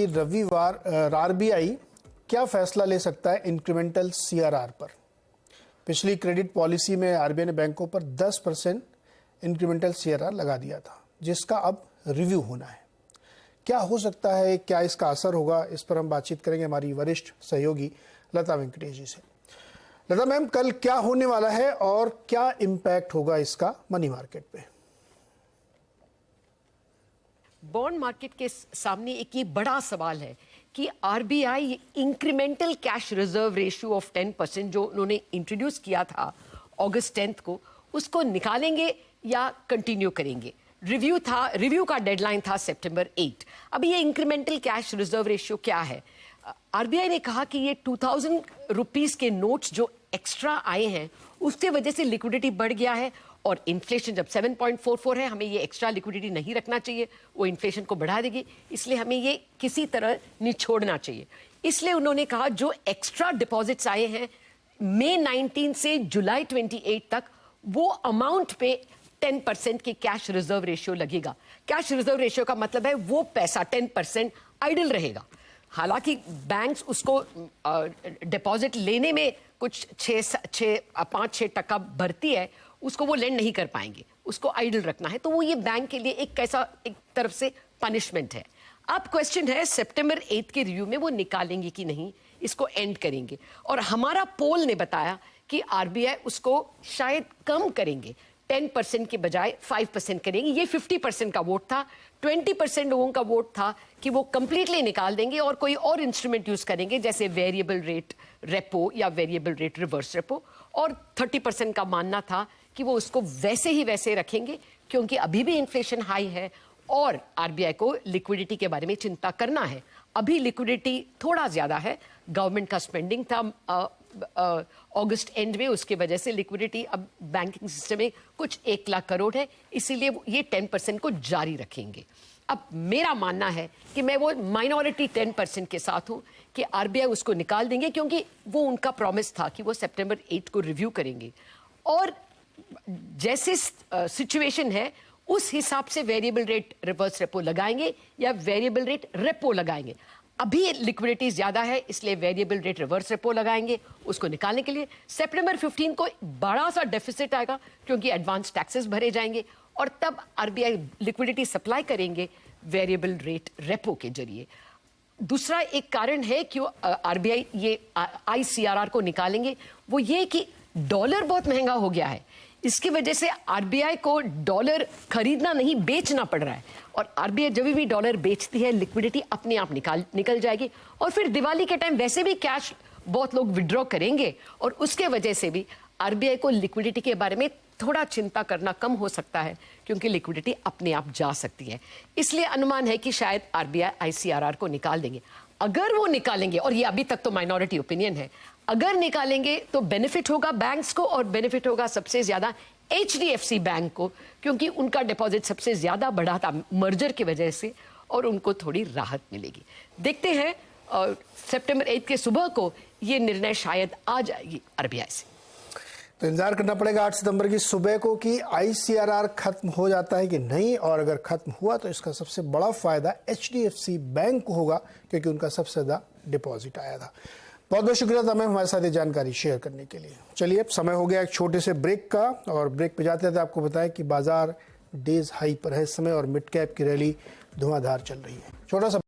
रविवार आरबीआई क्या फैसला ले सकता है इंक्रीमेंटल सीआरआर पर। पिछली क्रेडिट पॉलिसी में आरबीआई ने बैंकों पर 10% इंक्रीमेंटल सीआरआर लगा दिया था, जिसका अब रिव्यू होना है। क्या हो सकता है, क्या इसका असर होगा, इस पर हम बातचीत करेंगे हमारी वरिष्ठ सहयोगी लता वेंकटेश जी से। लता मैम, कल क्या होने वाला है और क्या इम्पैक्ट होगा इसका मनी मार्केट पे? बॉन्ड मार्केट के सामने एक ये बड़ा सवाल है कि RBI incremental cash reserve ratio of 10% जो उन्होंने इंट्रोड्यूस किया था अगस्त 10 को, उसको निकालेंगे या कंटिन्यू करेंगे। रिव्यू का डेडलाइन था सितंबर 8। अब ये इंक्रीमेंटल कैश रिजर्व रेशियो क्या है? आरबीआई ने कहा कि ये 2000 रुपीस के नोट्स जो एक्स्ट्रा आए हैं उसकी वजह से लिक्विडिटी बढ़ गया है और इन्फ्लेशन जब 7.44 है, हमें ये एक्स्ट्रा लिक्विडिटी नहीं रखना चाहिए, वो इन्फ्लेशन को बढ़ा देगी, इसलिए हमें ये किसी तरह निछोड़ना चाहिए। इसलिए उन्होंने कहा जो एक्स्ट्रा डिपॉजिट्स आए हैं मई 19 से जुलाई 28 तक, वो अमाउंट पे 10% की कैश रिजर्व रेशियो लगेगा। कैश रिजर्व रेशियो का मतलब है वो पैसा 10% आइडल रहेगा। हालांकि बैंक्स उसको डिपॉजिट लेने में कुछ 5-6% भरती है, उसको वो लेंड नहीं कर पाएंगे, उसको आइडल रखना है, तो वो ये बैंक के लिए एक तरफ से पनिशमेंट है। अब क्वेश्चन है सितंबर 8 के रिव्यू में वो निकालेंगे कि नहीं, इसको एंड करेंगे। और हमारा पोल ने बताया कि आरबीआई उसको शायद कम करेंगे, 10% के बजाय 5% करेंगे। ये 50% का वोट था। 20% लोगों का वोट था कि वो कंप्लीटली निकाल देंगे और कोई और इंस्ट्रूमेंट यूज करेंगे, जैसे वेरिएबल रेट रेपो या वेरिएबल रेट रिवर्स रेपो। और 30% का मानना था कि वो उसको वैसे ही वैसे रखेंगे, क्योंकि अभी भी इन्फ्लेशन हाई है और आरबीआई को लिक्विडिटी के बारे में चिंता करना है। अभी लिक्विडिटी थोड़ा ज्यादा है, गवर्नमेंट का स्पेंडिंग था अगस्त एंड में, उसके वजह से लिक्विडिटी अब बैंकिंग सिस्टम में कुछ 1 लाख करोड़ है, इसीलिए ये 10% को जारी रखेंगे। अब मेरा मानना है कि मैं वो माइनॉरिटी 10% के साथ हूं कि आरबीआई उसको निकाल देंगे, क्योंकि वो उनका प्रॉमिस था कि वो सितंबर 8 को रिव्यू करेंगे और जैसे सिचुएशन है उस हिसाब से वेरिएबल रेट रिवर्स रेपो लगाएंगे या वेरिएबल रेट रेपो लगाएंगे। अभी लिक्विडिटी ज्यादा है, इसलिए वेरिएबल रेट रिवर्स रेपो लगाएंगे उसको निकालने के लिए। सितंबर 15 को बड़ा सा डेफिसिट आएगा, क्योंकि एडवांस टैक्सेस भरे जाएंगे और तब आरबीआई लिक्विडिटी सप्लाई करेंगे वेरिएबल रेट रेपो के जरिए। दूसरा एक कारण है कि आरबीआई ये आईसीआरआर को निकालेंगे, वो ये कि डॉलर बहुत महंगा हो गया है। इसकी वजह से आरबीआई को डॉलर खरीदना नहीं, बेचना पड़ रहा है, और आरबीआई जब भी डॉलर बेचती है लिक्विडिटी अपने आप निकल जाएगी और फिर दिवाली के टाइम वैसे भी कैश बहुत लोग विड्रॉ करेंगे और उसके वजह से भी आरबीआई को लिक्विडिटी के बारे में थोड़ा चिंता करना कम हो सकता है, क्योंकि लिक्विडिटी अपने आप जा सकती है। इसलिए अनुमान है कि शायद आरबीआई आईसीआरआर को निकाल देंगे। अगर वो निकालेंगे, और ये अभी तक तो माइनॉरिटी ओपिनियन है, अगर निकालेंगे तो बेनिफिट होगा बैंक्स को और बेनिफिट होगा सबसे ज्यादा एचडीएफसी बैंक को, क्योंकि उनका डिपॉजिट सबसे ज्यादा बढ़ा था मर्जर की वजह से और उनको थोड़ी राहत मिलेगी। देखते हैं सितंबर 8 के सुबह को ये निर्णय शायद आ जाएगी आरबीआई से। तो इंतजार करना पड़ेगा 8 सितंबर की सुबह को कि आईसीआरआर खत्म हो जाता है कि नहीं, और अगर खत्म हुआ तो इसका सबसे बड़ा फायदा एचडीएफसी बैंक को होगा, क्योंकि उनका सबसे ज्यादा डिपॉजिट आया था। बहुत बहुत शुक्रिया था मैम हमारे साथ ये जानकारी शेयर करने के लिए। चलिए, अब समय हो गया एक छोटे से ब्रेक का, और ब्रेक पे जाते थे आपको बताएं कि बाजार डेज हाई पर है इस समय और मिड कैप की रैली धुआंधार चल रही है। छोटा सा